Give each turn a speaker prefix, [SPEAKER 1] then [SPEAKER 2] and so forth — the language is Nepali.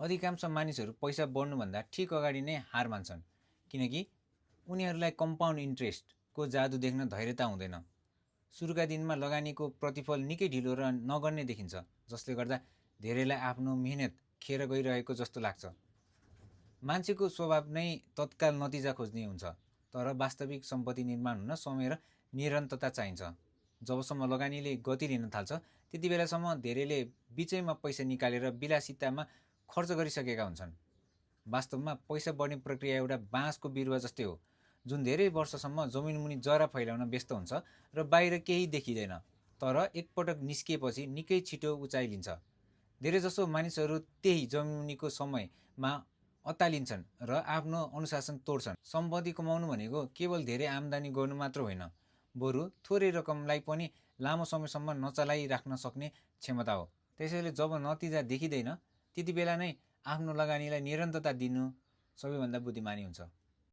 [SPEAKER 1] अधिकांश मानिसहरू पैसा बढ्नुभन्दा ठिक अगाडि नै हार मान्छन्, किनकि उनीहरूलाई कम्पाउन्ड इन्ट्रेस्टको जादु देख्न धैर्यता हुँदैन। सुरुका दिनमा लगानीको प्रतिफल निकै ढिलो र नगर्ने देखिन्छ, जसले गर्दा धेरैलाई आफ्नो मेहनत खेर गइरहेको जस्तो लाग्छ। मान्छेको स्वभाव नै तत्काल नतिजा खोज्ने हुन्छ, तर वास्तविक सम्पत्ति निर्माण हुन समय र निरन्तरता चाहिन्छ। जबसम्म लगानीले गति लिन थाल्छ, त्यति बेलासम्म धेरैले बिचैमा पैसा निकालेर विलासितामा खर्च गरिसकेका हुन्छन्। वास्तवमा पैसा बढ्ने प्रक्रिया एउटा बाँसको बिरुवा जस्तै हो, जुन धेरै वर्षसम्म जमिनमुनि जरा फैलाउन व्यस्त हुन्छ र बाहिर केही देखिँदैन, तर एकपटक निस्किएपछि निकै छिटो उचाइ लिन्छ। धेरैजसो मानिसहरू त्यही जमिनमुनिको समयमा अत्तालिन्छन् र आफ्नो अनुशासन तोड्छन्। सम्पत्ति कमाउनु भनेको केवल धेरै आम्दानी गर्नु मात्र होइन, बरु थोरै रकमलाई पनि लामो समयसम्म नचलाई राख्न सक्ने क्षमता हो। त्यसैले जब नतिजा देखिँदैन, त्यति बेला नै आफ्नो लगानीलाई निरन्तरता दिनु सबैभन्दा बुद्धिमानी हुन्छ।